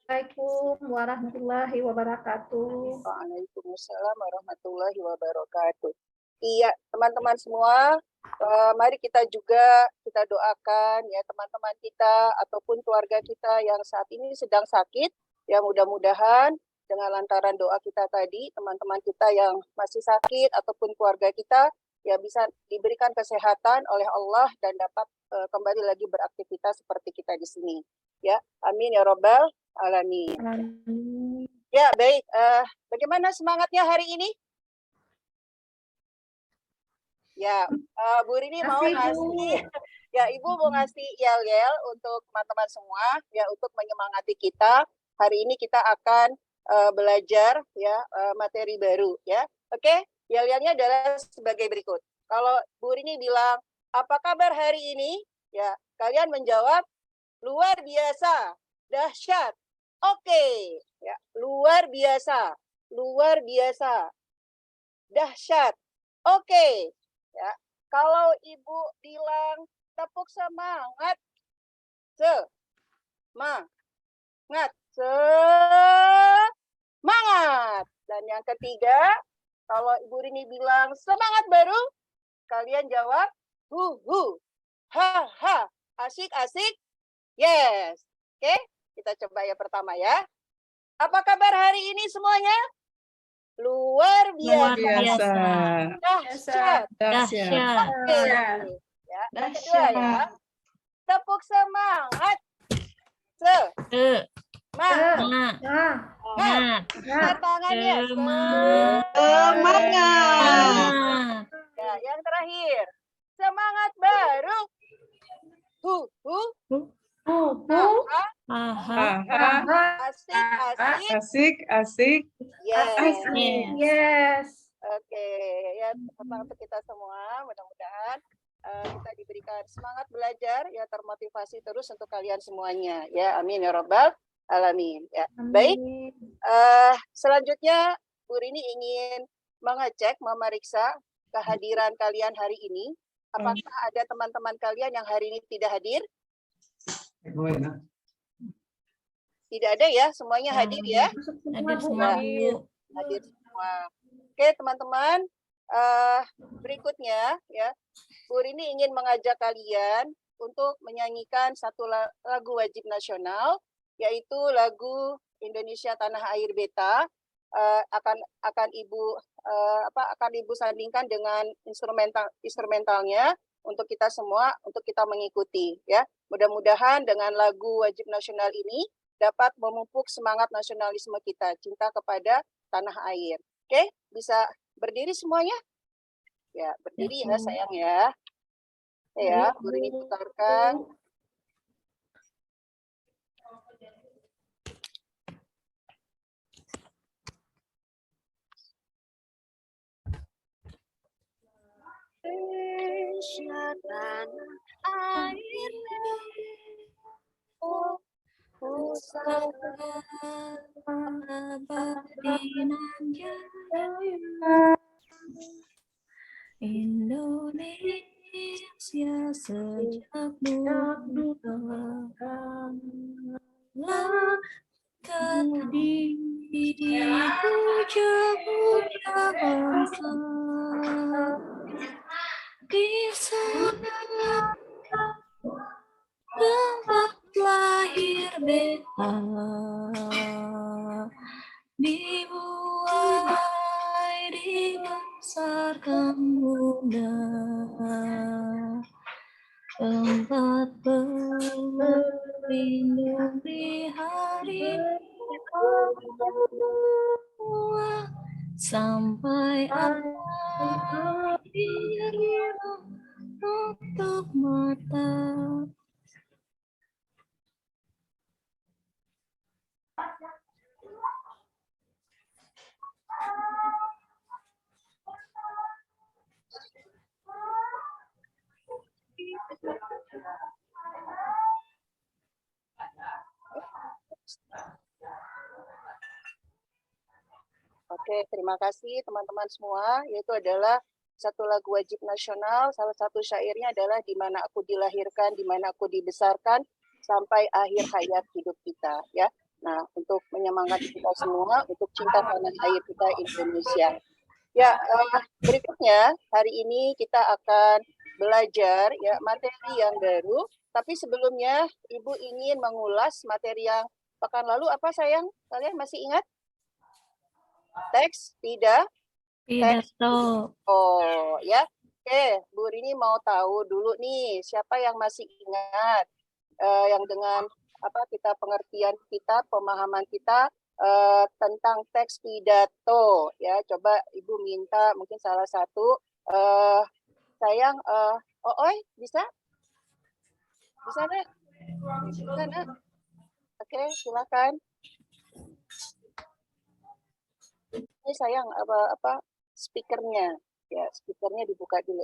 Assalamualaikum warahmatullahi wabarakatuh. Waalaikumsalam warahmatullahi wabarakatuh. Iya, teman-teman semua, mari kita doakan ya teman-teman kita ataupun keluarga kita yang saat ini sedang sakit. Ya mudah-mudahan dengan lantaran doa kita tadi, teman-teman kita yang masih sakit ataupun keluarga kita ya bisa diberikan kesehatan oleh Allah dan dapat kembali lagi beraktivitas seperti kita di sini. Ya, amin ya robbal alamin. Amin. Ya, baik. Bagaimana semangatnya hari ini? Ya, Bu Rini mau ngasih, ya Ibu mau ngasih yel-yel untuk teman-teman semua, ya untuk menyemangati kita. Hari ini kita akan belajar ya materi baru, ya. Oke, yel-yelnya adalah sebagai berikut. Kalau Bu Rini bilang, apa kabar hari ini? Ya, kalian menjawab, luar biasa, dahsyat. Oke, ya, luar biasa, dahsyat. Oke, ya. Kalau Ibu bilang tepuk semangat, semangat. Dan yang ketiga, kalau Ibu Rini bilang semangat baru, kalian jawab hu, ha, asik, yes. Oke, kita coba ya pertama ya. Apa kabar hari ini semuanya? Luar biasa. Dahsyat. Oke. Ya, yang kedua ya. Tepuk semangat. Semangat. Tangannya. Semangat. Ya, yang terakhir. Semangat baru. Asik. Yes. Oke, ya tentang untuk kita semua, mudah-mudahan kita diberikan semangat belajar, ya termotivasi terus untuk kalian semuanya, ya amin ya robbal alamin. Ya, baik. Selanjutnya Bu Rini ingin mengecek, memeriksa kehadiran kalian hari ini. Apakah ada teman-teman kalian yang hari ini tidak hadir? Tidak ada ya, semuanya hadir ya? Hadir semua, Bu. Hadir semua. Oke teman-teman, berikutnya ya, Bu Rini ingin mengajak kalian untuk menyanyikan satu lagu wajib nasional, yaitu lagu Indonesia Tanah Air Beta. Akan Ibu sandingkan dengan instrumentalnya untuk kita semua, untuk kita mengikuti ya. Mudah-mudahan dengan lagu wajib nasional ini dapat memupuk semangat nasionalisme kita, cinta kepada tanah air. Oke, bisa berdiri semuanya? Ya, berdiri ya sayang ya. Ya, Bu Rini putarkan. Indonesia tanah air, pusaka abadi nan jaya. Indonesia sejak dulu kami dipuja-puja bangsa di sana tempat lahir beta dibuai dibesarkan bunda, tempat berlindung di hari tua sampai akhir tutup mata. Oke, terima kasih teman-teman semua. Yaitu adalah satu lagu wajib nasional. Salah satu syairnya adalah di mana aku dilahirkan, di mana aku dibesarkan sampai akhir hayat hidup kita. Ya, Nah, untuk menyemangati kita semua untuk cinta tanah air kita Indonesia. Ya, berikutnya hari ini kita akan belajar ya materi yang baru. Tapi sebelumnya Ibu ingin mengulas materi yang pekan lalu apa sayang? Kalian masih ingat? Teks tidak? Pidato. Oh ya. Oke, Bu Rini mau tahu dulu nih siapa yang masih ingat yang dengan apa kita pengertian kita, pemahaman kita tentang teks pidato ya. Coba Ibu minta mungkin salah satu sayang Ooy bisa? Bisa Nak? Bisa Nak? Oke, silakan. Ini sayang apa speakernya ya, speakernya dibuka dulu.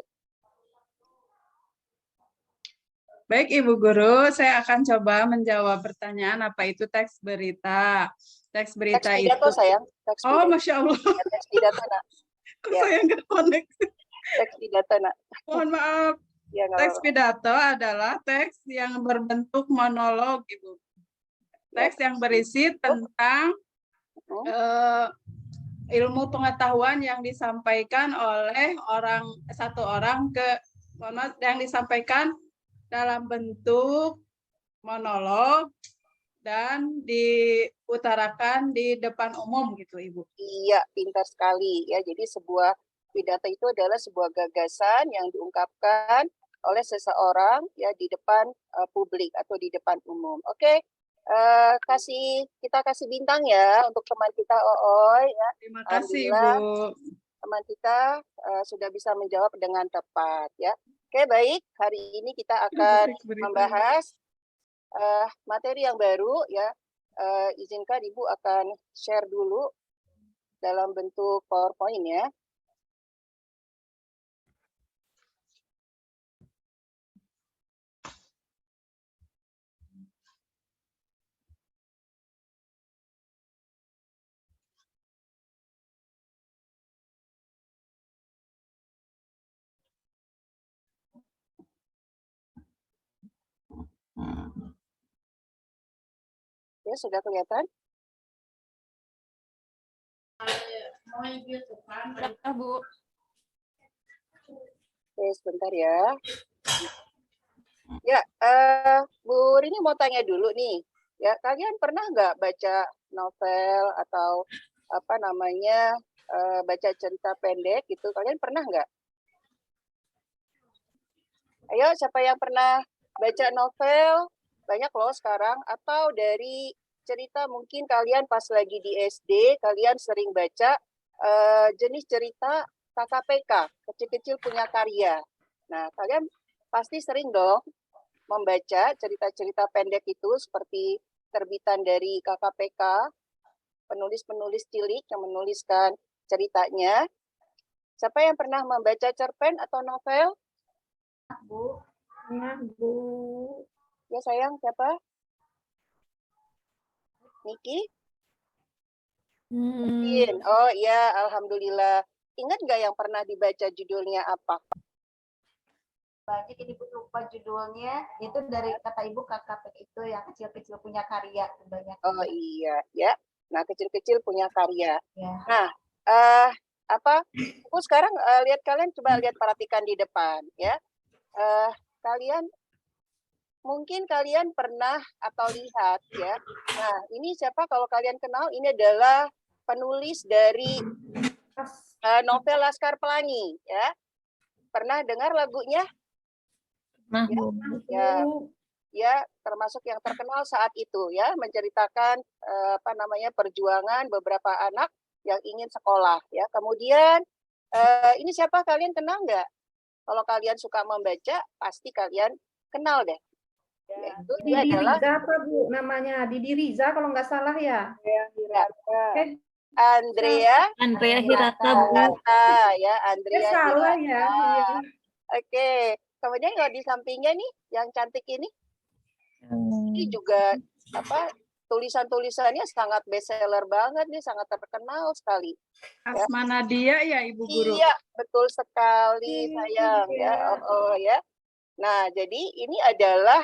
Baik Ibu Guru, saya akan coba menjawab pertanyaan apa itu teks berita. Teks berita Teks pidato, itu. sayang. Teks Oh, pidato. Masya Allah. Ya, teks pidato, Nak. Kok Ya. saya nggak connect? Teks pidato, Nak. Mohon maaf. Ya, Teks pidato adalah teks yang berbentuk monolog, Ibu. Teks yang berisi tentang ilmu pengetahuan yang disampaikan oleh satu orang yang disampaikan dalam bentuk monolog dan diutarakan di depan umum gitu Ibu. Iya, pintar sekali ya. Jadi sebuah pidato itu adalah sebuah gagasan yang diungkapkan oleh seseorang ya di depan publik atau di depan umum. Oke. Kita kasih bintang ya untuk teman kita Ooy ya. Terima kasih Ibu. Teman kita sudah bisa menjawab dengan tepat ya. Oke, baik. Hari ini kita akan membahas materi yang baru ya. Izinkan Ibu akan share dulu dalam bentuk PowerPoint ya. Ya, sudah kelihatan? Bu. Oke, sebentar ya. Ya, Bu Rini mau tanya dulu nih. Ya, kalian pernah nggak baca novel atau apa namanya baca cerita pendek gitu? Kalian pernah nggak? Ayo, siapa yang pernah baca novel? Banyak loh sekarang. Atau dari cerita mungkin kalian pas lagi di SD, kalian sering baca jenis cerita KKPK, kecil-kecil punya karya. Nah, kalian pasti sering dong membaca cerita-cerita pendek itu seperti terbitan dari KKPK, penulis-penulis cilik yang menuliskan ceritanya. Siapa yang pernah membaca cerpen atau novel? Bu. Ya, Bu. Ya sayang, siapa? Niki? Oh iya, alhamdulillah. Ingat nggak yang pernah dibaca judulnya apa? Banyak ini lupa judulnya. Itu dari kata Ibu KKP itu yang kecil-kecil punya karya banyak. Oh iya, ya. Nah, kecil-kecil punya karya. Ya. Nah, aku sekarang lihat kalian coba lihat perhatikan di depan ya. Mungkin kalian pernah atau lihat ya. Nah, ini siapa kalau kalian kenal? Ini adalah penulis dari novel Laskar Pelangi ya. Pernah dengar lagunya? Nah, ya, ya termasuk yang terkenal saat itu ya, menceritakan perjuangan beberapa anak yang ingin sekolah ya. Kemudian ini siapa kalian kenal nggak? Kalau kalian suka membaca, pasti kalian kenal deh. Yaitu dia Didi adalah Riza apa Bu namanya? Didi Riza kalau nggak salah ya. Andrea Hirata Bu. Ya, Andrea salah ya. Iya. Oke. Kemudian kalau di sampingnya nih yang cantik ini juga tulisan-tulisannya sangat bestseller banget nih, sangat terkenal sekali. Asma Nadia ya Ibu Guru. Iya, betul sekali sayang ya. Oh ya. Nah, jadi ini adalah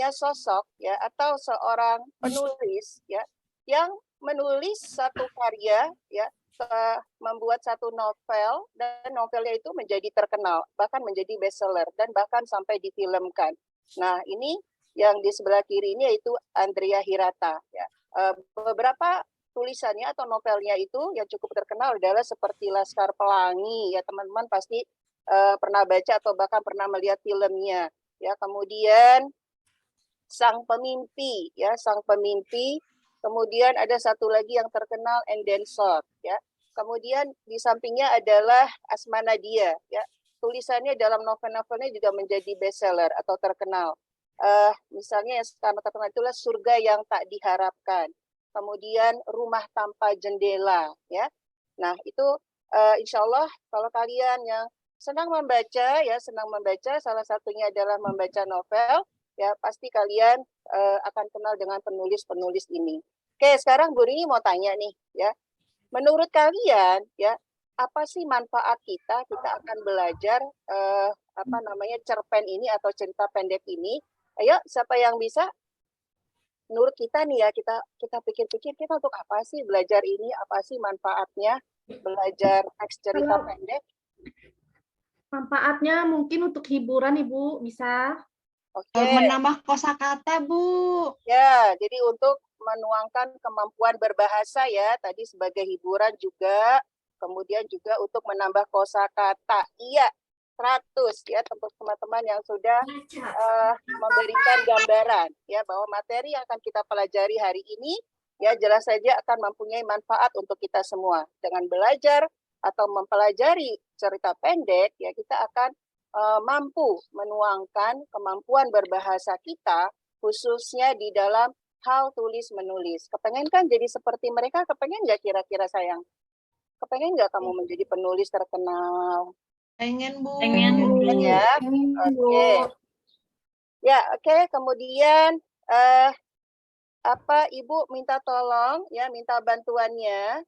sosok ya atau seorang penulis ya yang menulis satu karya ya membuat satu novel dan novelnya itu menjadi terkenal bahkan menjadi bestseller dan bahkan sampai difilmkan. Nah ini yang di sebelah kiri ini yaitu Andrea Hirata ya. Beberapa tulisannya atau novelnya itu yang cukup terkenal adalah seperti Laskar Pelangi ya teman-teman pasti pernah baca atau bahkan pernah melihat filmnya ya. Kemudian Sang Pemimpi ya, Sang Pemimpi. Kemudian ada satu lagi yang terkenal Endensot ya. Kemudian di sampingnya adalah Asma Nadia ya. Tulisannya dalam novel-novelnya juga menjadi bestseller atau terkenal. Misalnya yang sekarang terkenal itulah Surga yang Tak Diharapkan. Kemudian Rumah Tanpa Jendela ya. Nah, itu insya Allah kalau kalian yang senang membaca ya, salah satunya adalah membaca novel ya pasti kalian akan kenal dengan penulis-penulis ini. Oke, sekarang Bu Rini mau tanya nih ya. Menurut kalian ya, apa sih manfaat kita akan belajar cerpen ini atau cerita pendek ini? Ayo, siapa yang bisa? Menurut kita nih ya, kita pikir-pikir kita untuk apa sih belajar ini? Apa sih manfaatnya belajar teks cerita pendek? Manfaatnya mungkin untuk hiburan, Ibu, bisa. Oke. Menambah kosakata, Bu. Ya, jadi untuk menuangkan kemampuan berbahasa ya, tadi sebagai hiburan juga, kemudian juga untuk menambah kosakata. Iya, 100 ya teman-teman yang sudah memberikan gambaran ya bahwa materi yang akan kita pelajari hari ini ya jelas saja akan mempunyai manfaat untuk kita semua. Dengan belajar atau mempelajari cerita pendek ya kita akan mampu menuangkan kemampuan berbahasa kita khususnya di dalam hal tulis menulis. Kepengen kan jadi seperti mereka? Kepengen nggak kira-kira sayang? Kepengen nggak kamu menjadi penulis terkenal? Pengen, Bu. Pengen ya. Oke. Ya, oke. Kemudian Ibu minta tolong ya, minta bantuannya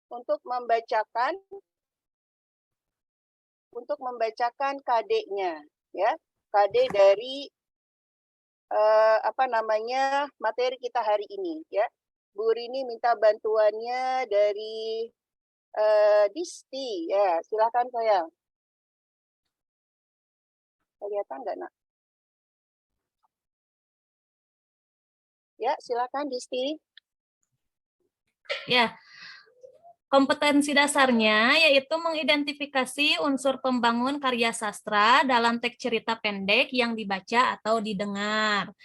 untuk membacakan KD-nya ya. KD dari materi kita hari ini ya. Bu Rini minta bantuannya dari Disti ya. Silakan sayang. Kelihatan nggak nak? Ya, silakan Disti. Ya, kompetensi dasarnya yaitu mengidentifikasi unsur pembangun karya sastra dalam teks cerita pendek yang dibaca atau didengar.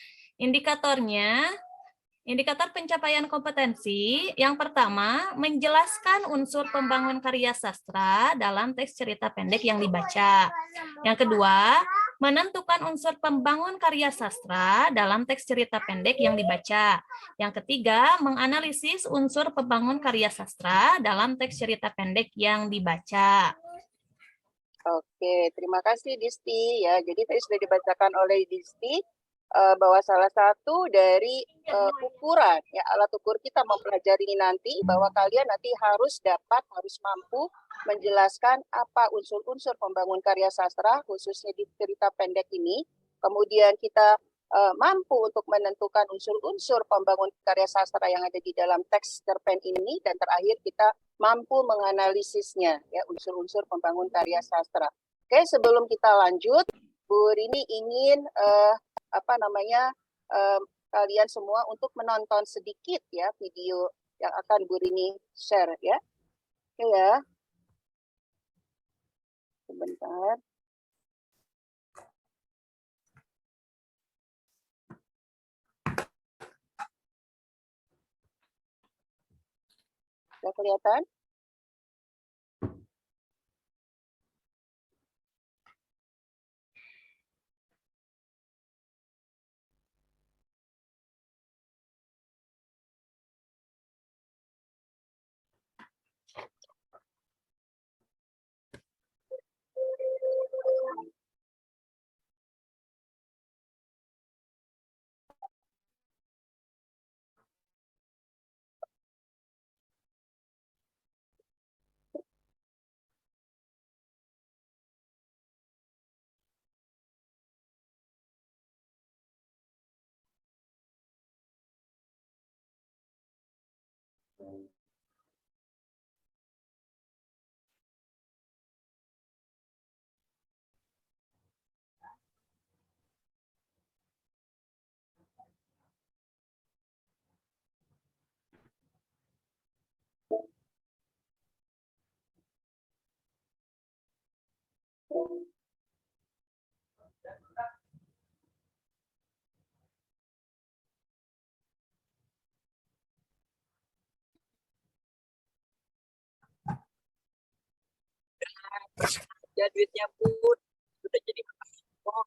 Indikator pencapaian kompetensi yang pertama, menjelaskan unsur pembangun karya sastra dalam teks cerita pendek yang dibaca. Yang kedua, menentukan unsur pembangun karya sastra dalam teks cerita pendek yang dibaca. Yang ketiga, menganalisis unsur pembangun karya sastra dalam teks cerita pendek yang dibaca. Oke, terima kasih Disti ya. Jadi tadi sudah dibacakan oleh Disti bahwa salah satu dari ukuran ya alat ukur kita mempelajari ini nanti bahwa kalian nanti harus mampu menjelaskan apa unsur-unsur pembangun karya sastra khususnya di cerita pendek ini. Kemudian kita mampu untuk menentukan unsur-unsur pembangun karya sastra yang ada di dalam teks cerpen ini dan terakhir kita mampu menganalisisnya ya unsur-unsur pembangun karya sastra. Oke, sebelum kita lanjut, Bu Rini ingin kalian semua untuk menonton sedikit ya video yang akan Bu Rini share ya. Oke ya. Sebentar. Sudah kelihatan? Ya duitnya pun udah jadi oh,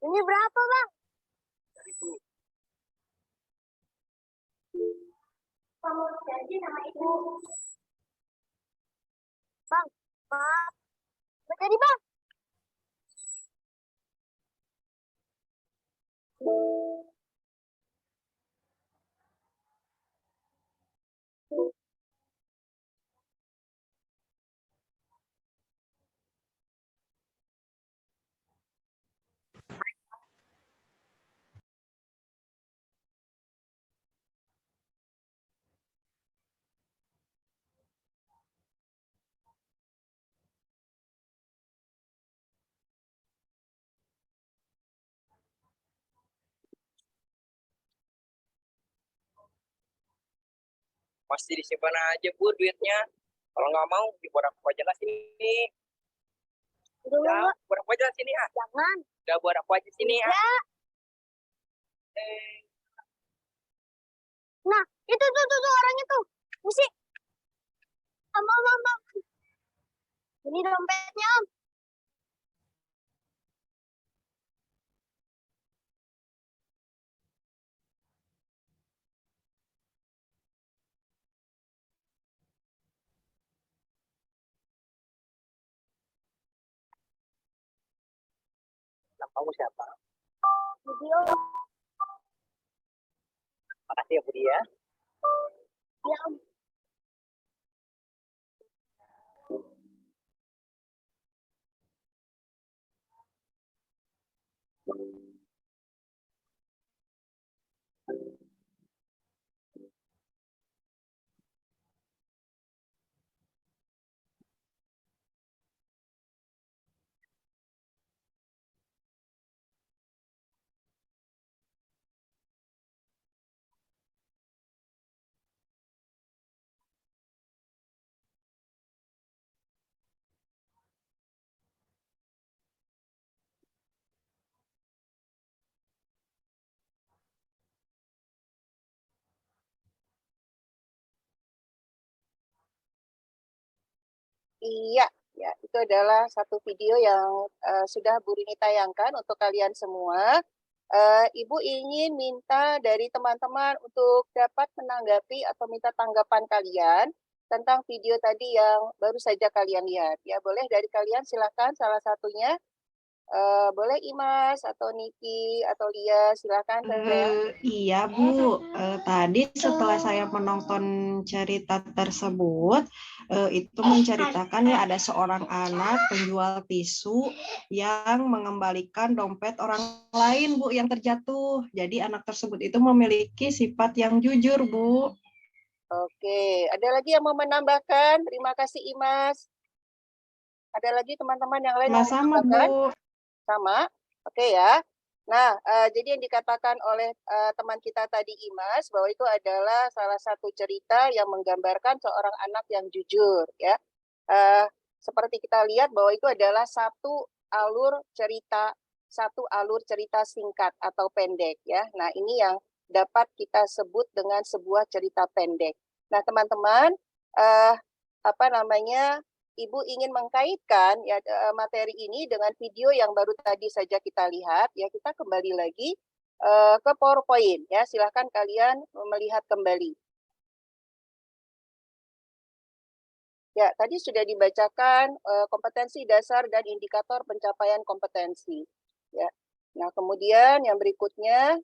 Ini berapa, Bang? Kamu janji sama Ibu. Bang, maaf. Nggak jadi, Bang. pasti disimpan aja Bu duitnya. Kalau nggak mau dibuat aku aja lah sini. Udah, buat aku aja sini ah. Jangan. Udah buat aku aja sini ah. Ya. Nah, itu tuh orangnya tuh. Musik. Om. Ini dompetnya, Om. Nama kamu siapa? Video. Makasih ya Budi ya. Ya, Om. Iya, ya itu adalah satu video yang sudah Bu Rini tayangkan untuk kalian semua. Ibu ingin minta dari teman-teman untuk dapat menanggapi atau minta tanggapan kalian tentang video tadi yang baru saja kalian lihat. Ya, boleh dari kalian silakan salah satunya. Boleh Imas atau Niki atau Lia, silakan. Iya Bu, tadi setelah saya menonton cerita tersebut, itu menceritakan ya ada seorang anak penjual tisu yang mengembalikan dompet orang lain Bu yang terjatuh. Jadi anak tersebut itu memiliki sifat yang jujur Bu. Oke, ada lagi yang mau menambahkan? Terima kasih Imas. Ada lagi teman-teman yang lain yang mau Sama-sama menambahkan? Bu. Sama, oke ya. Nah, jadi yang dikatakan oleh teman kita tadi Imas bahwa itu adalah salah satu cerita yang menggambarkan seorang anak yang jujur, ya. Seperti kita lihat bahwa itu adalah satu alur cerita singkat atau pendek, ya. Nah, ini yang dapat kita sebut dengan sebuah cerita pendek. Nah, teman-teman, Ibu ingin mengkaitkan ya materi ini dengan video yang baru tadi saja kita lihat. Ya, kita kembali lagi ke PowerPoint. Ya, silakan kalian melihat kembali. Ya, tadi sudah dibacakan kompetensi dasar dan indikator pencapaian kompetensi. Ya. Nah, kemudian yang berikutnya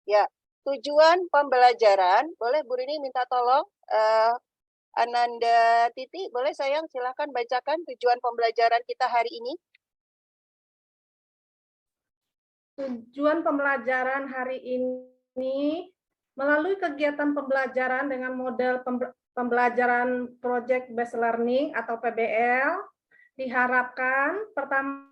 ya, tujuan pembelajaran. Boleh Bu Rini minta tolong Ananda Titi, boleh sayang silakan bacakan tujuan pembelajaran kita hari ini. Tujuan pembelajaran hari ini melalui kegiatan pembelajaran dengan model pembelajaran Project Based Learning atau PBL, diharapkan pertama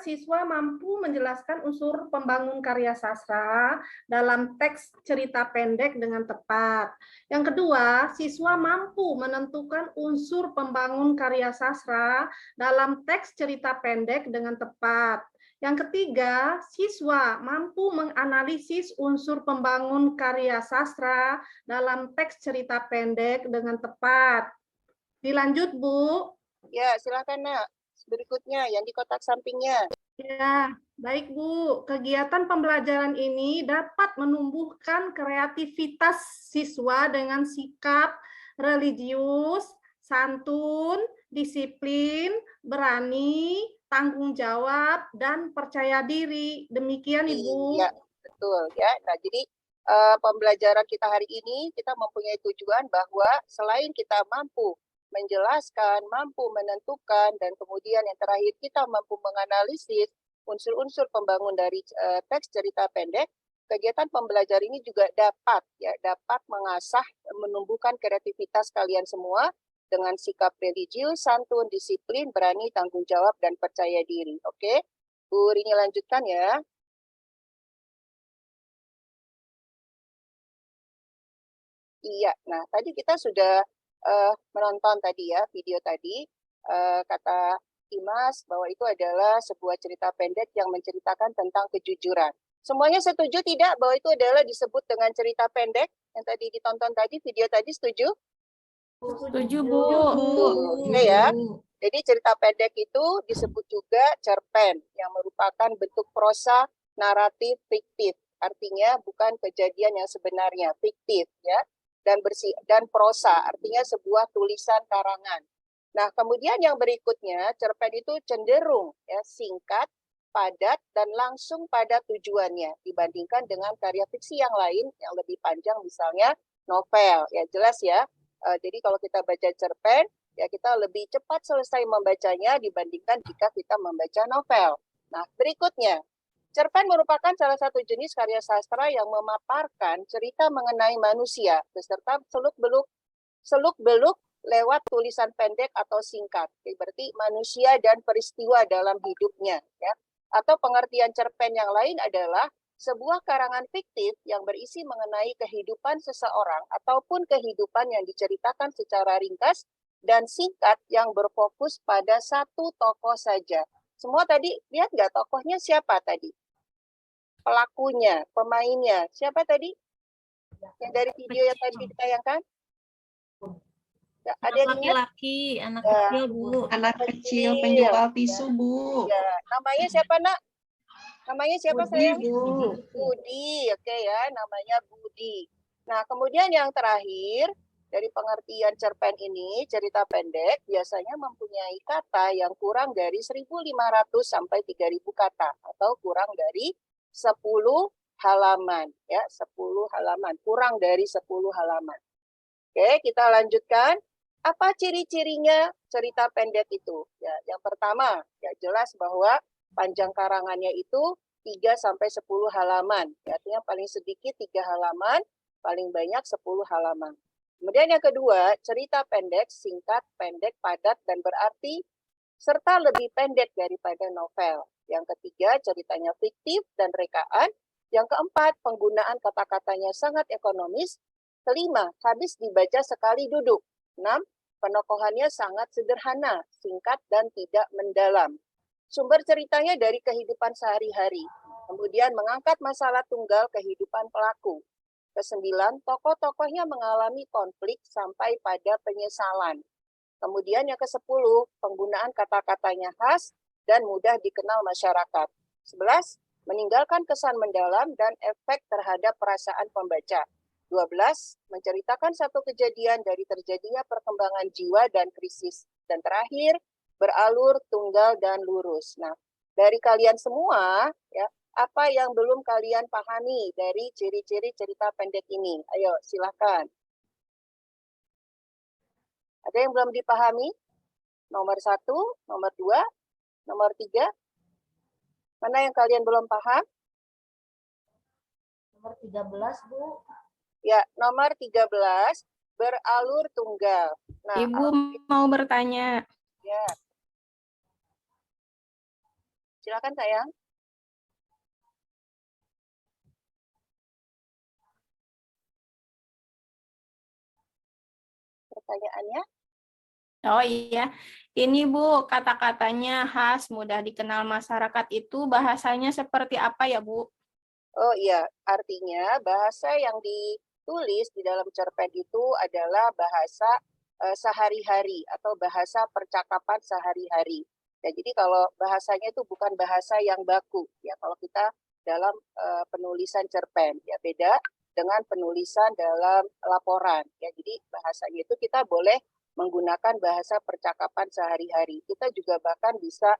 siswa mampu menjelaskan unsur pembangun karya sastra dalam teks cerita pendek dengan tepat. Yang kedua, siswa mampu menentukan unsur pembangun karya sastra dalam teks cerita pendek dengan tepat. Yang ketiga, siswa mampu menganalisis unsur pembangun karya sastra dalam teks cerita pendek dengan tepat. Dilanjut, Bu. Ya, silakan, Nak. Berikutnya, yang di kotak sampingnya. Ya, baik, Bu. Kegiatan pembelajaran ini dapat menumbuhkan kreativitas siswa dengan sikap religius, santun, disiplin, berani, tanggung jawab, dan percaya diri. Demikian, Ibu. Iya, betul ya. Nah, jadi pembelajaran kita hari ini kita mempunyai tujuan bahwa selain kita mampu menjelaskan, mampu menentukan, dan kemudian yang terakhir kita mampu menganalisis unsur-unsur pembangun dari teks cerita pendek, kegiatan pembelajaran ini juga dapat mengasah, menumbuhkan kreativitas kalian semua dengan sikap religius, santun, disiplin, berani, tanggung jawab, dan percaya diri. Oke, Bu Rini lanjutkan ya. Iya, nah tadi kita sudah menonton tadi ya, video tadi, kata Dimas bahwa itu adalah sebuah cerita pendek yang menceritakan tentang kejujuran. Semuanya setuju tidak bahwa itu adalah disebut dengan cerita pendek yang tadi ditonton tadi, video tadi, setuju? Setuju, Bu. Oke ya. Jadi cerita pendek itu disebut juga cerpen yang merupakan bentuk prosa naratif fiktif. Artinya bukan kejadian yang sebenarnya, fiktif ya. Dan prosa artinya sebuah tulisan karangan. Nah, kemudian yang berikutnya, cerpen itu cenderung ya singkat, padat, dan langsung pada tujuannya dibandingkan dengan karya fiksi yang lain yang lebih panjang, misalnya novel. Ya jelas ya. Jadi kalau kita baca cerpen, ya kita lebih cepat selesai membacanya dibandingkan jika kita membaca novel. Nah, berikutnya, cerpen merupakan salah satu jenis karya sastra yang memaparkan cerita mengenai manusia beserta seluk-beluk lewat tulisan pendek atau singkat. Jadi berarti manusia dan peristiwa dalam hidupnya. Ya. Atau pengertian cerpen yang lain adalah sebuah karangan fiktif yang berisi mengenai kehidupan seseorang ataupun kehidupan yang diceritakan secara ringkas dan singkat yang berfokus pada satu tokoh saja. Semua tadi lihat nggak tokohnya siapa tadi? Pelakunya, pemainnya. Siapa tadi? Yang dari video yang tadi ditayangkan? Ya, ada yang laki-laki, anak kecil, Bu. Anak kecil penjual tisu, Bu. Ya, namanya siapa, Nak? Namanya siapa, sayang? Bu. Budi, oke ya, namanya Budi. Nah, kemudian yang terakhir, dari pengertian cerpen ini, cerita pendek biasanya mempunyai kata yang kurang dari 1.500 sampai 3.000 kata, atau kurang dari 10 halaman. Ya, 10 halaman, kurang dari 10 halaman. Oke, kita lanjutkan. Apa ciri-cirinya cerita pendek itu? Ya, yang pertama, ya jelas bahwa panjang karangannya itu 3 sampai 10 halaman. Ya, artinya paling sedikit 3 halaman, paling banyak 10 halaman. Kemudian yang kedua, cerita pendek, singkat, pendek, padat, dan berarti, serta lebih pendek daripada novel. Yang ketiga, ceritanya fiktif dan rekaan. Yang keempat, penggunaan kata-katanya sangat ekonomis. Kelima, habis dibaca sekali duduk. 6, penokohannya sangat sederhana, singkat, dan tidak mendalam. sumber ceritanya dari kehidupan sehari-hari. Kemudian mengangkat masalah tunggal kehidupan pelaku. Kesembilan, tokoh-tokohnya mengalami konflik sampai pada penyesalan. Kemudian yang ke-10, penggunaan kata-katanya khas dan mudah dikenal masyarakat. 11, meninggalkan kesan mendalam dan efek terhadap perasaan pembaca. 12, menceritakan satu kejadian dari terjadinya perkembangan jiwa dan krisis. Dan terakhir, beralur, tunggal, dan lurus. Nah, dari kalian semua, ya, apa yang belum kalian pahami dari ciri-ciri cerita pendek ini? Ayo, silakan. Ada yang belum dipahami? Nomor 1, nomor 2, nomor 3. Mana yang kalian belum paham? Nomor 13, Bu. Ya, nomor 13, beralur tunggal. Nah, Ibu mau bertanya. ya. Silakan sayang. Pertanyaannya? Oh iya, ini Bu, kata-katanya khas, mudah dikenal masyarakat itu bahasanya seperti apa ya Bu? Oh iya, artinya bahasa yang ditulis di dalam cerpen itu adalah bahasa sehari-hari atau bahasa percakapan sehari-hari. Ya, jadi kalau bahasanya itu bukan bahasa yang baku, ya kalau kita dalam penulisan cerpen, ya beda dengan penulisan dalam laporan. Ya, jadi bahasanya itu kita boleh menggunakan bahasa percakapan sehari-hari. Kita juga bahkan bisa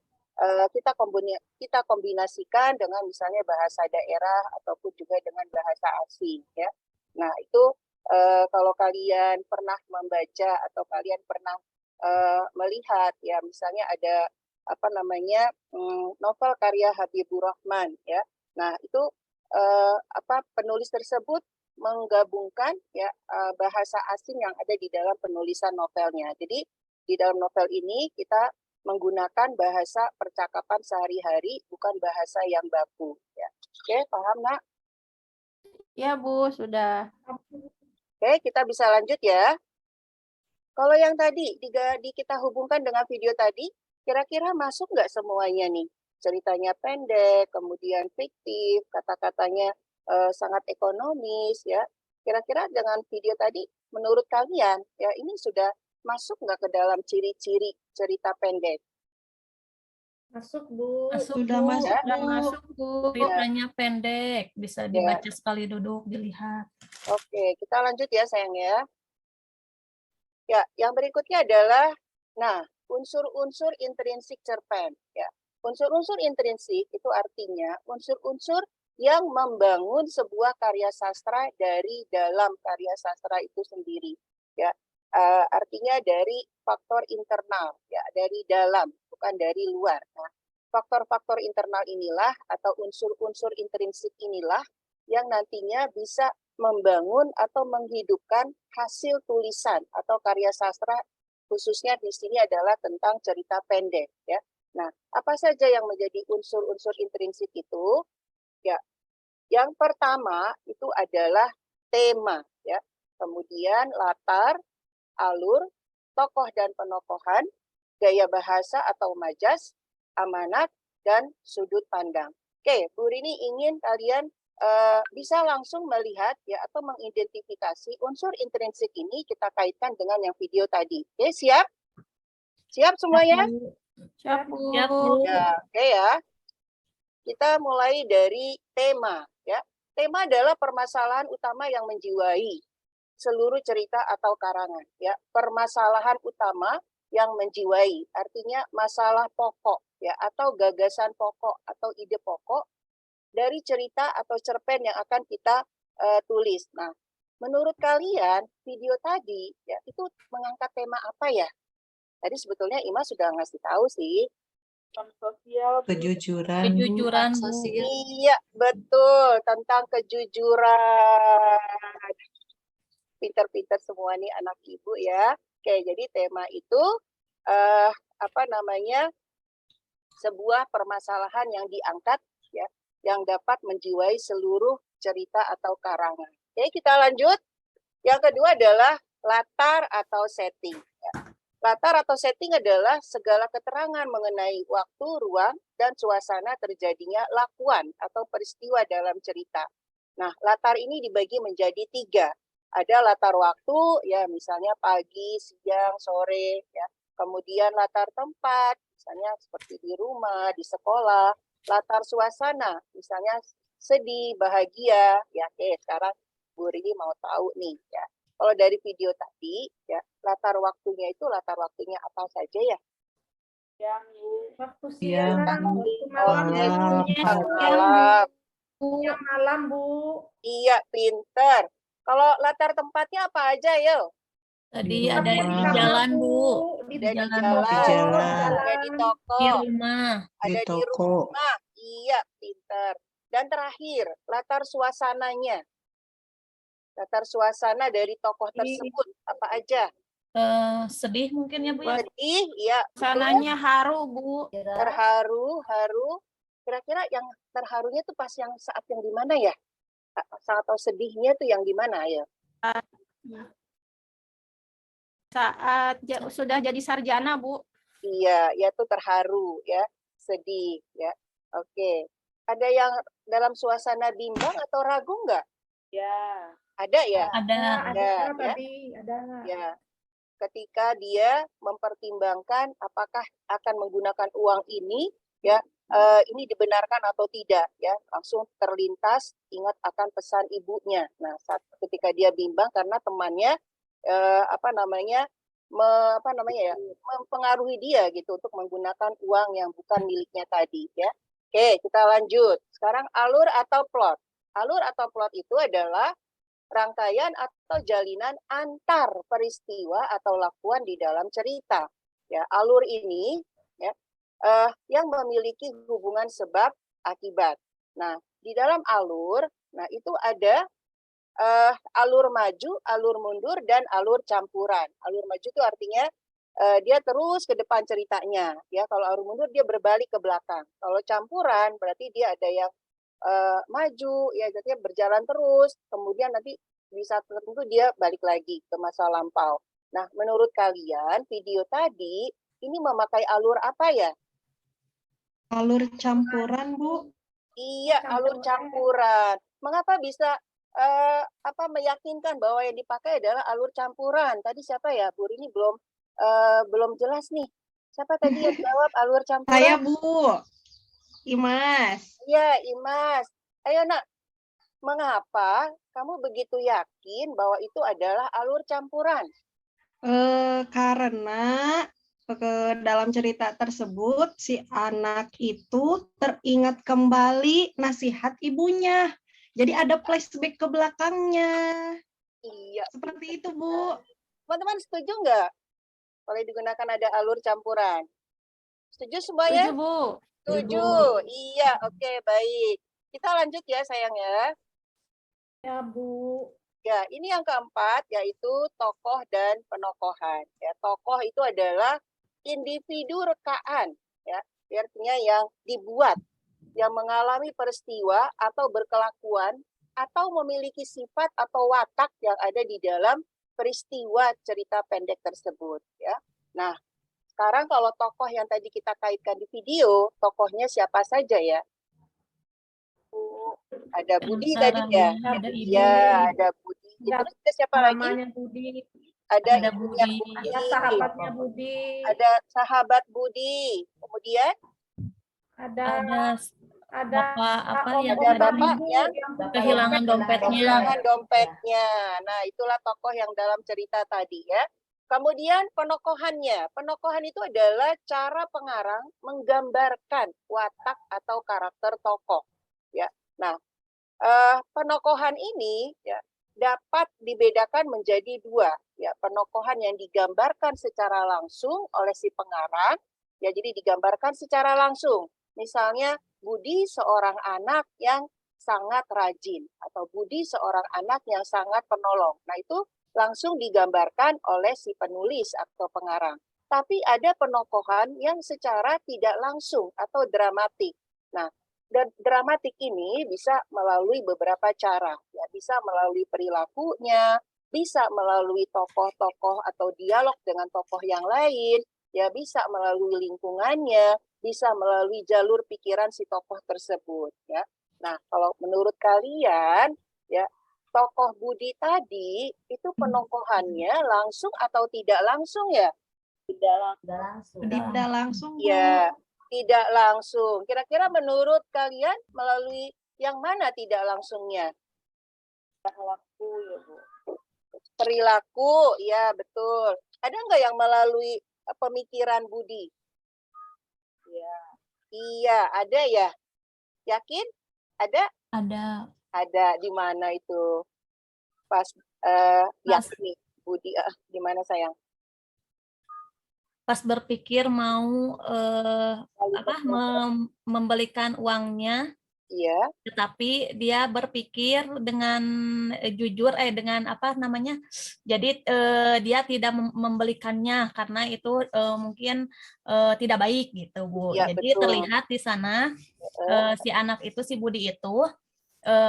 kita kombinasikan dengan misalnya bahasa daerah ataupun juga dengan bahasa asing, ya. Nah, itu kalau kalian pernah membaca atau kalian pernah melihat, ya misalnya ada apa namanya novel karya Habibur Rahman, ya. Nah, itu penulis tersebut menggabungkan ya bahasa asing yang ada di dalam penulisan novelnya. Jadi di dalam novel ini kita menggunakan bahasa percakapan sehari-hari, bukan bahasa yang baku. Ya. Oke, paham nak? Ya Bu, sudah. Oke, kita bisa lanjut ya. Kalau yang tadi kita hubungkan dengan video tadi, kira-kira masuk nggak semuanya nih? Ceritanya pendek, kemudian fiktif, kata-katanya sangat ekonomis, ya. Kira-kira dengan video tadi, menurut kalian, ya ini sudah masuk nggak ke dalam ciri-ciri cerita pendek? Masuk, Bu. Sudah masuk, Sudah Bu. masuk, Bu. Ceritanya pendek, bisa dibaca sekali duduk, dilihat. Oke, kita lanjut ya sayang ya. Ya, yang berikutnya adalah, nah, unsur-unsur intrinsik cerpen. Ya, unsur-unsur intrinsik itu artinya unsur-unsur yang membangun sebuah karya sastra dari dalam karya sastra itu sendiri. Ya, artinya dari faktor internal, ya, dari dalam, bukan dari luar. Nah, faktor-faktor internal inilah atau unsur-unsur intrinsik inilah yang nantinya bisa membangun atau menghidupkan hasil tulisan atau karya sastra, khususnya di sini adalah tentang cerita pendek, ya. Nah, apa saja yang menjadi unsur-unsur intrinsik itu? Ya, yang pertama itu adalah tema, ya. Kemudian latar, alur, tokoh dan penokohan, gaya bahasa atau majas, amanat, dan sudut pandang. Oke, Bu Rini ingin kalian bisa langsung melihat ya atau mengidentifikasi unsur intrinsik ini, kita kaitkan dengan yang video tadi. Oke, siap? Siap semuanya? Siap Bu. Siap, Bu. Ya, oke ya. Kita mulai dari tema, ya. Tema adalah permasalahan utama yang menjiwai seluruh cerita atau karangan, ya. Permasalahan utama yang menjiwai, artinya masalah pokok, ya, atau gagasan pokok atau ide pokok dari cerita atau cerpen yang akan kita tulis. Nah, menurut kalian video tadi, ya, itu mengangkat tema apa ya? Tadi sebetulnya Ima sudah ngasih tahu sih. Sosial. Kejujuran, Bu. Kejujuran, Bu. Iya, betul, tentang kejujuran. Pinter-pinter semua nih anak ibu ya. Oke, jadi tema itu sebuah permasalahan yang diangkat, ya, yang dapat menjiwai seluruh cerita atau karangan. Oke, kita lanjut. Yang kedua adalah latar atau setting. Ya. Latar atau setting adalah segala keterangan mengenai waktu, ruang, dan suasana terjadinya lakuan atau peristiwa dalam cerita. Nah, latar ini dibagi menjadi 3. Ada latar waktu, ya misalnya pagi, siang, sore, ya. Kemudian latar tempat, misalnya seperti di rumah, di sekolah. Latar suasana, misalnya sedih, bahagia, ya. Oke, sekarang Bu Rini mau tahu nih, ya. Kalau dari video tadi, ya latar waktunya itu latar waktunya apa saja ya? Waktu Iya, siang, Bu. waktu malam, Malam. siang malam, Bu. Iya, pinter. Kalau latar tempatnya apa aja, yo? Tadi Di ada di rumah. jalan, Bu. Di Ada di jalan. jalan, Di jalan. ada di toko, Di rumah. ada Di di toko. rumah. Iya, pinter. Dan terakhir, latar suasananya. Latar suasana dari tokoh tersebut apa aja? Sedih mungkin ya, Bu ya. Sedih, iya. Suasananya haru, Bu. Terharu, haru. Kira-kira yang terharunya tuh pas yang saat yang di mana ya? Atau sedihnya tuh yang di mana ya? Saat sudah jadi sarjana, Bu. Iya, ya tuh terharu ya, sedih ya. Oke. Ada yang dalam suasana bimbang atau ragu nggak? Ya. Ada ya? Ada. Ada ya. tadi, ada. Ya. Ketika dia mempertimbangkan apakah akan menggunakan uang ini, ya, ini dibenarkan atau tidak, ya, langsung terlintas ingat akan pesan ibunya. Nah, ketika dia bimbang karena temannya mempengaruhi dia gitu untuk menggunakan uang yang bukan miliknya tadi, ya. Oke, kita lanjut. Sekarang alur atau plot. Alur atau plot itu adalah rangkaian atau jalinan antar peristiwa atau lakuan di dalam cerita. Ya, alur ini ya yang memiliki hubungan sebab akibat. Nah, di dalam alur, nah itu ada alur maju, alur mundur, dan alur campuran. Alur maju itu artinya dia terus ke depan ceritanya. Ya, kalau alur mundur dia berbalik ke belakang. Kalau campuran berarti dia ada yang maju, ya artinya berjalan terus. Kemudian nanti di saat tertentu dia balik lagi ke masa lampau. Nah, menurut kalian video tadi ini memakai alur apa ya? Alur campuran, Bu. Iya, alur campuran. Mengapa bisa meyakinkan bahwa yang dipakai adalah alur campuran? Tadi siapa ya, Bu? Ini belum jelas nih. Siapa tadi yang jawab alur campuran? Saya, Bu. Imas. Iya, Imas. Ayo, Nak. Mengapa kamu begitu yakin bahwa itu adalah alur campuran? Karena dalam cerita tersebut si anak itu teringat kembali nasihat ibunya. Jadi ada flashback ke belakangnya. Iya. Seperti itu, Bu. Teman-teman setuju nggak kalau digunakan ada alur campuran? Setuju semuanya? Setuju, Bu. Setuju. Iya, oke, baik. Kita lanjut ya, sayang ya. Ya, Bu. Ya, ini yang keempat, yaitu tokoh dan penokohan. Ya, tokoh itu adalah individu rekaan, ya, artinya yang dibuat, yang mengalami peristiwa atau berkelakuan atau memiliki sifat atau watak yang ada di dalam peristiwa cerita pendek tersebut. Ya, nah sekarang kalau tokoh yang tadi kita kaitkan di video, tokohnya siapa saja ya? Ada Budi tadi ya? Ada Ibu. Ya, ada Budi. Terus ada siapa lagi? Namanya Budi. Ada Budi. Ada sahabatnya Budi. Ada sahabat Budi. Kemudian Ada Bapak yang ada tadi bapak yang kehilangan dompetnya. kehilangan dompetnya. Nah, itulah tokoh yang dalam cerita tadi ya. Kemudian penokohannya. Penokohan itu adalah cara pengarang menggambarkan watak atau karakter tokoh. Ya. Nah, penokohan ini ya dapat dibedakan menjadi 2. Ya, penokohan yang digambarkan secara langsung oleh si pengarang, ya jadi digambarkan secara langsung. Misalnya Budi seorang anak yang sangat rajin atau Budi seorang anak yang sangat penolong. Nah, itu langsung digambarkan oleh si penulis atau pengarang. Tapi ada penokohan yang secara tidak langsung atau dramatik. Nah, dan dramatik ini bisa melalui beberapa cara, ya bisa melalui perilakunya, bisa melalui tokoh-tokoh atau dialog dengan tokoh yang lain, ya bisa melalui lingkungannya, bisa melalui jalur pikiran si tokoh tersebut, ya. Nah, kalau menurut kalian, ya, tokoh Budi tadi itu penokohannya langsung atau tidak langsung ya? Tidak langsung. Tidak langsung, Bu. Ya, tidak langsung. Kira-kira menurut kalian melalui yang mana tidak langsungnya? Perilaku ya, Bu. Perilaku, ya betul. Ada nggak yang melalui pemikiran Budi? Ya. Iya, ada ya. Yakin? Ada? Ada. Ada. Di mana itu? Pas yakin nih, Budi. Di mana sayang? Pas berpikir mau membelikan uangnya, Iya. tetapi dia berpikir dengan jujur, dengan apa namanya, jadi dia tidak membelikannya karena itu mungkin tidak baik gitu, Bu. Ya, Jadi betul. terlihat di sana si anak itu, si Budi itu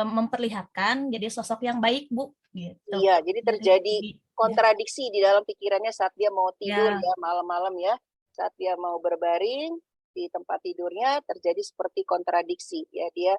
memperlihatkan jadi sosok yang baik, Bu. Gitu. Iya, jadi terjadi kontradiksi di dalam pikirannya saat dia mau tidur ya malam-malam ya, saat dia mau berbaring di tempat tidurnya terjadi seperti kontradiksi ya, dia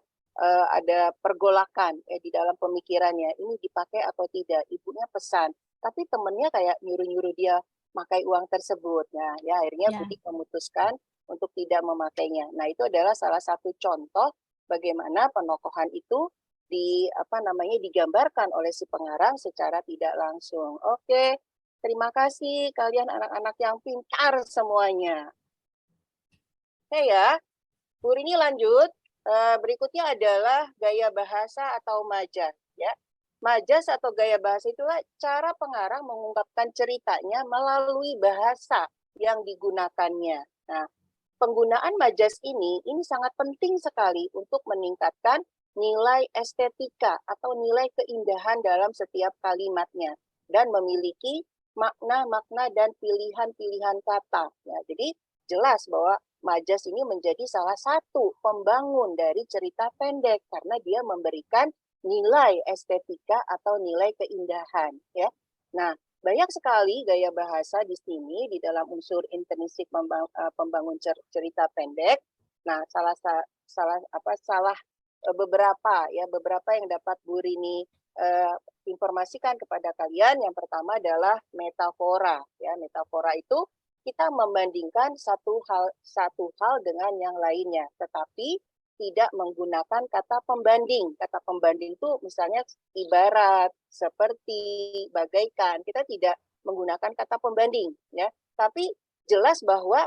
ada pergolakan di dalam pemikirannya, ini dipakai atau tidak. Ibunya pesan, tapi temennya kayak nyuruh-nyuruh dia pakai uang tersebut. Nah, ya akhirnya Budi memutuskan untuk tidak memakainya. Nah, itu adalah salah satu contoh bagaimana penokohan itu digambarkan oleh si pengarang secara tidak langsung. Oke, terima kasih kalian anak-anak yang pintar semuanya. Oke ya, Bu Rini lanjut. Berikutnya adalah gaya bahasa atau majas. Ya, majas atau gaya bahasa itulah cara pengarang mengungkapkan ceritanya melalui bahasa yang digunakannya. Nah, penggunaan majas ini sangat penting sekali untuk meningkatkan nilai estetika atau nilai keindahan dalam setiap kalimatnya dan memiliki makna-makna dan pilihan-pilihan kata. Ya, jadi jelas bahwa majas ini menjadi salah satu pembangun dari cerita pendek karena dia memberikan nilai estetika atau nilai keindahan. Ya, nah banyak sekali gaya bahasa di sini di dalam unsur intrinsik pembangun cerita pendek. Nah, beberapa yang dapat Bu Rini informasikan kepada kalian. Yang pertama adalah metafora. Ya, metafora itu kita membandingkan satu hal dengan yang lainnya, tetapi tidak menggunakan kata pembanding. Kata pembanding itu misalnya ibarat, seperti, bagaikan. Kita tidak menggunakan kata pembanding, ya. Tapi jelas bahwa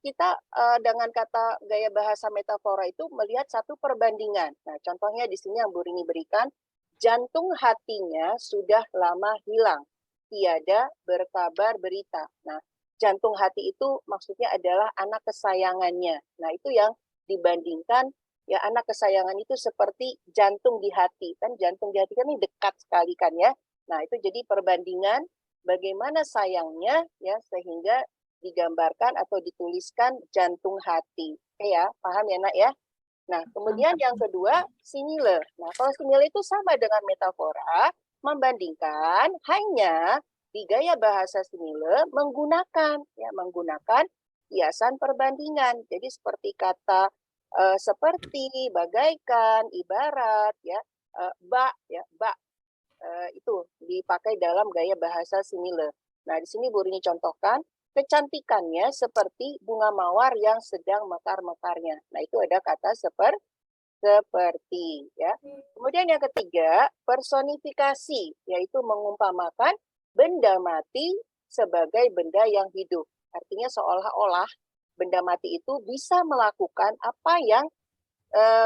kita dengan kata gaya bahasa metafora itu melihat satu perbandingan. Nah, contohnya di sini yang Bu Rini berikan, jantung hatinya sudah lama hilang, tiada berkabar berita. Nah, jantung hati itu maksudnya adalah anak kesayangannya. Nah, itu yang dibandingkan, ya anak kesayangan itu seperti jantung di hati. Kan jantung di hati kan ini dekat sekali kan ya. Nah, itu jadi perbandingan bagaimana sayangnya ya sehingga digambarkan atau dituliskan jantung hati. Oke ya, paham ya nak ya? Nah, kemudian yang kedua, simile. Nah, kalau simile itu sama dengan metafora, membandingkan hanya di gaya bahasa simile menggunakan hiasan perbandingan. Jadi seperti kata seperti, bagaikan, ibarat, ya, bak, itu dipakai dalam gaya bahasa simile. Nah, di sini Bu Rini contohkan, kecantikannya seperti bunga mawar yang sedang mekar-mekarnya. Nah, itu ada kata seperti, ya. Kemudian yang ketiga, personifikasi, yaitu mengumpamakan benda mati sebagai benda yang hidup. Artinya seolah-olah benda mati itu bisa melakukan apa yang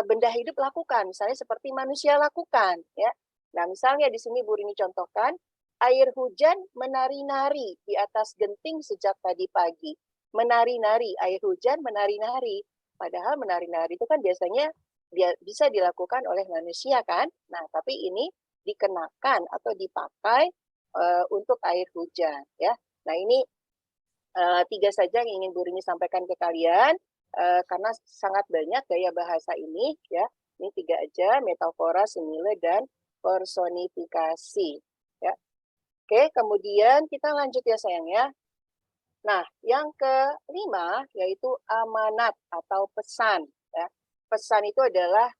benda hidup lakukan, misalnya seperti manusia lakukan, ya. Nah, misalnya di sini Bu Rini contohkan, air hujan menari-nari di atas genting sejak tadi pagi. Menari-nari, air hujan menari-nari. Padahal menari-nari itu kan biasanya bisa dilakukan oleh manusia kan. Nah, tapi ini dikenakan atau dipakai untuk air hujan. Ya. Nah, ini 3 saja yang ingin Bu Rini sampaikan ke kalian. Karena sangat banyak gaya bahasa ini. Ya. Ini 3 aja, metafora, simile, dan personifikasi. Ya. Oke, kemudian kita lanjut ya sayang ya. Nah, yang kelima yaitu amanat atau pesan. Ya. Pesan itu adalah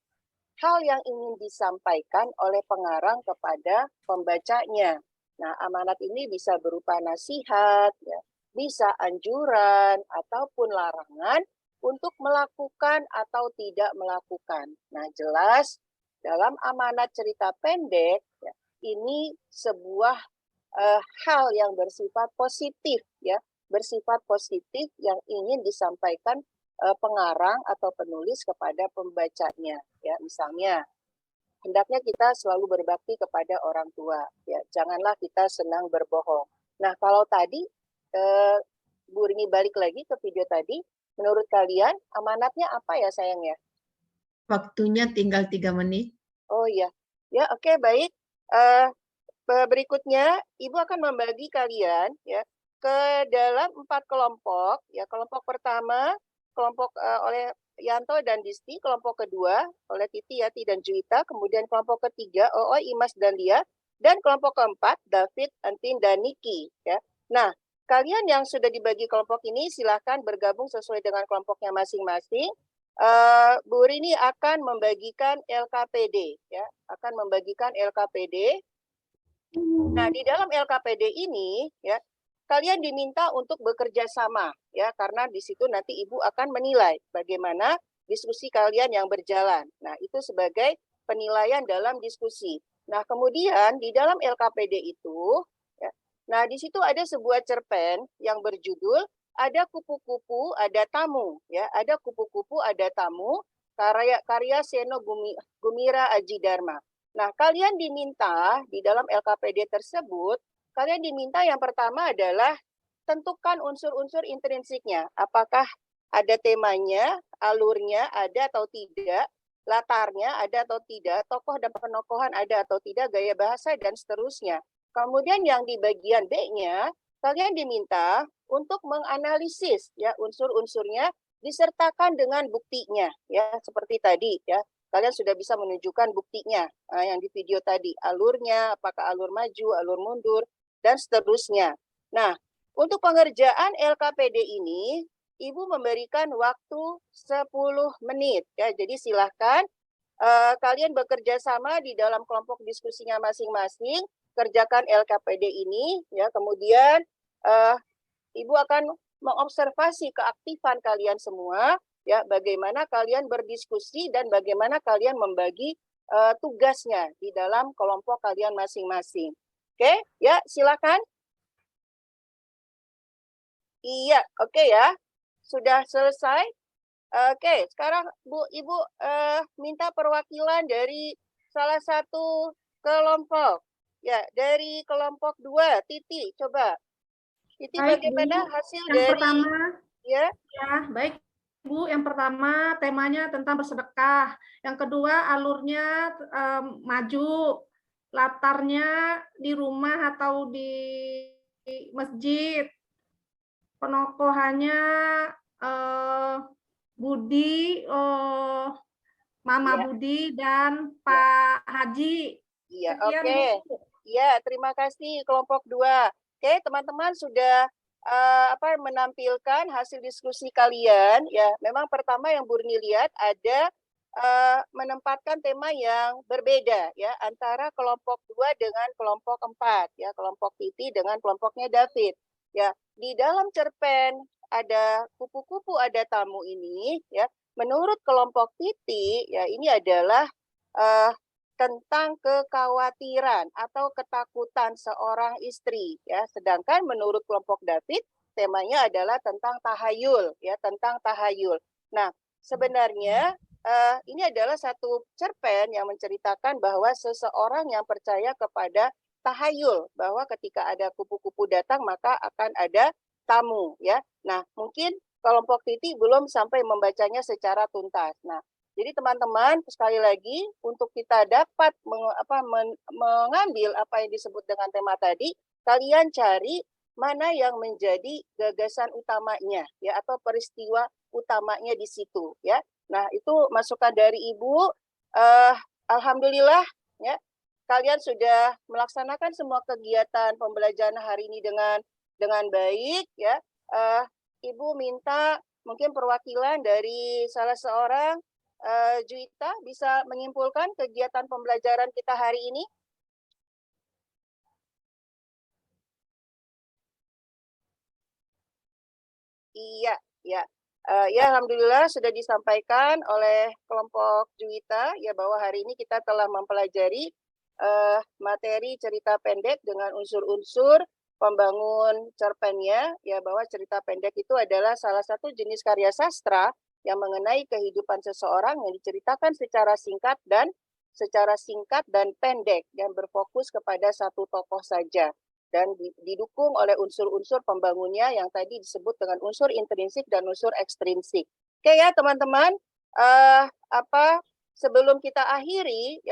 hal yang ingin disampaikan oleh pengarang kepada pembacanya. Nah, amanat ini bisa berupa nasihat, ya, bisa anjuran, ataupun larangan untuk melakukan atau tidak melakukan. Nah, jelas dalam amanat cerita pendek, ya, ini sebuah hal yang bersifat positif, ya, bersifat positif yang ingin disampaikan pengarang atau penulis kepada pembacanya. Ya, misalnya, hendaknya kita selalu berbakti kepada orang tua. Ya, janganlah kita senang berbohong. Nah, kalau tadi Bu Rini balik lagi ke video tadi, menurut kalian amanatnya apa ya sayang ya? Waktunya tinggal 3 menit. Oh iya, ya oke baik. Berikutnya, Ibu akan membagi kalian ya ke dalam 4 kelompok. Ya, kelompok pertama kelompok oleh Yanto dan Disti, kelompok kedua oleh Titi, Yati dan Juwita, kemudian kelompok ketiga Ooi, Imas dan Lia, dan kelompok keempat David, Antin dan Niki. Ya. Nah, kalian yang sudah dibagi kelompok ini silahkan bergabung sesuai dengan kelompoknya masing-masing. Bu Rini akan membagikan LKPD, ya, akan membagikan LKPD. Nah, di dalam LKPD ini, ya, kalian diminta untuk bekerja sama, ya, karena di situ nanti Ibu akan menilai bagaimana diskusi kalian yang berjalan. Nah, itu sebagai penilaian dalam diskusi. Nah, kemudian di dalam LKPD itu, ya, nah di situ ada sebuah cerpen yang berjudul Ada Kupu-Kupu, Ada Tamu, ya, ada kupu-kupu, ada tamu, karya Seno Gumira Aji Dharma. Nah, kalian diminta di dalam LKPD tersebut, kalian diminta yang pertama adalah tentukan unsur-unsur intrinsiknya. Apakah ada temanya, alurnya ada atau tidak, latarnya ada atau tidak, tokoh dan penokohan ada atau tidak, gaya bahasa, dan seterusnya. Kemudian yang di bagian B-nya, kalian diminta untuk menganalisis ya unsur-unsurnya disertakan dengan buktinya, ya seperti tadi ya. Kalian sudah bisa menunjukkan buktinya yang di video tadi, alurnya, apakah alur maju, alur mundur, dan seterusnya. Nah, untuk pengerjaan LKPD ini, Ibu memberikan waktu 10 menit. Ya, jadi silahkan kalian bekerja sama di dalam kelompok diskusinya masing-masing, kerjakan LKPD ini, ya. Kemudian Ibu akan mengobservasi keaktifan kalian semua, ya, bagaimana kalian berdiskusi dan bagaimana kalian membagi tugasnya di dalam kelompok kalian masing-masing. Oke, ya, silakan. Iya, oke ya. Sudah selesai. Oke, sekarang Ibu minta perwakilan dari salah satu kelompok. Ya, dari kelompok 2, Titi, coba. Titi, Baik, bagaimana Bu. hasil Yang dari pertama, ya? ya, baik Bu, yang pertama temanya tentang bersedekah. Yang kedua alurnya maju, latarnya di rumah atau di masjid. Penokohannya Budi, Mama Ya. Budi dan Pak Haji. Iya, Sekian, oke. Bu. Ya, terima kasih kelompok 2. Oke, teman-teman sudah menampilkan hasil diskusi kalian. Ya, memang pertama yang Bu Rini lihat ada menempatkan tema yang berbeda ya antara kelompok 2 dengan kelompok 4 ya, kelompok Titi dengan kelompoknya David. Ya, di dalam cerpen ada kupu-kupu ada tamu ini ya, menurut kelompok Titi ya ini adalah tentang kekhawatiran atau ketakutan seorang istri ya, sedangkan menurut kelompok David temanya adalah tentang tahayul ya, tentang tahayul. Nah, sebenarnya ini adalah satu cerpen yang menceritakan bahwa seseorang yang percaya kepada tahayul, bahwa ketika ada kupu-kupu datang maka akan ada tamu ya. Nah, mungkin kelompok Titi belum sampai membacanya secara tuntas. Nah, jadi teman-teman sekali lagi untuk kita dapat mengambil apa yang disebut dengan tema tadi, kalian cari mana yang menjadi gagasan utamanya ya atau peristiwa utamanya di situ ya. Nah, itu masukan dari Ibu. Alhamdulillah ya. kalian sudah melaksanakan semua kegiatan pembelajaran hari ini dengan baik ya. Ibu minta mungkin perwakilan dari salah seorang Juwita bisa menyimpulkan kegiatan pembelajaran kita hari ini. Iya, ya. Ya, alhamdulillah sudah disampaikan oleh kelompok Juwita ya bahwa hari ini kita telah mempelajari materi cerita pendek dengan unsur-unsur pembangun cerpennya ya, bahwa cerita pendek itu adalah salah satu jenis karya sastra yang mengenai kehidupan seseorang yang diceritakan secara singkat dan pendek dan berfokus kepada satu tokoh saja, dan didukung oleh unsur-unsur pembangunnya yang tadi disebut dengan unsur intrinsik dan unsur ekstrinsik. Oke ya teman-teman, sebelum kita akhiri,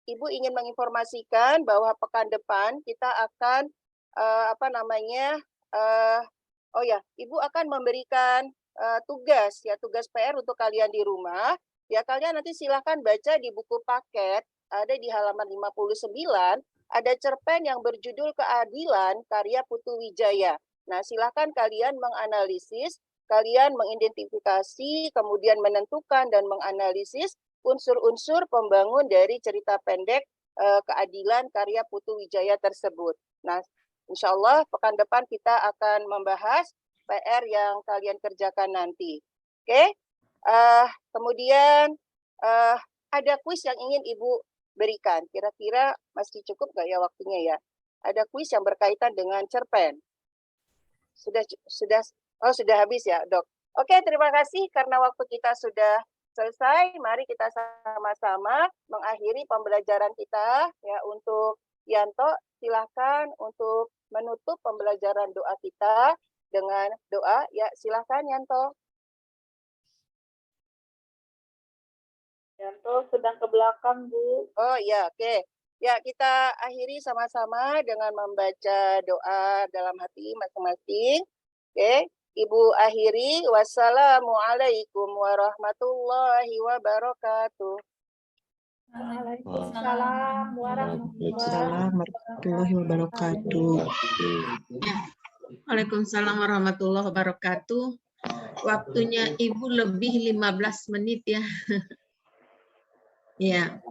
Ibu ingin menginformasikan bahwa pekan depan kita akan Ibu akan memberikan tugas PR untuk kalian di rumah. Ya, kalian nanti silahkan baca di buku paket, ada di halaman 59, ada cerpen yang berjudul Keadilan karya Putu Wijaya. Nah, silahkan kalian menganalisis, kalian mengidentifikasi, kemudian menentukan dan menganalisis unsur-unsur pembangun dari cerita pendek Keadilan karya Putu Wijaya tersebut. Nah, insya Allah pekan depan kita akan membahas PR yang kalian kerjakan nanti. Oke? Kemudian ada kuis yang ingin Ibu berikan. Kira-kira masih cukup nggak ya waktunya ya? Ada kuis yang berkaitan dengan cerpen. Sudah habis ya, Dok. Oke, terima kasih karena waktu kita sudah selesai. Mari kita sama-sama mengakhiri pembelajaran kita ya. Untuk Yanto, silakan untuk menutup pembelajaran doa kita dengan doa. Ya, silakan Yanto. Yanto sedang ke belakang, Bu. Oh iya, oke. Ya, kita akhiri sama-sama dengan membaca doa dalam hati masing-masing. Oke, Ibu akhiri. Wassalamualaikum warahmatullahi wabarakatuh. Waalaikumsalam warahmatullahi wabarakatuh. Waalaikumsalam warahmatullahi wabarakatuh. Waktunya Ibu lebih 15 menit ya. Ya.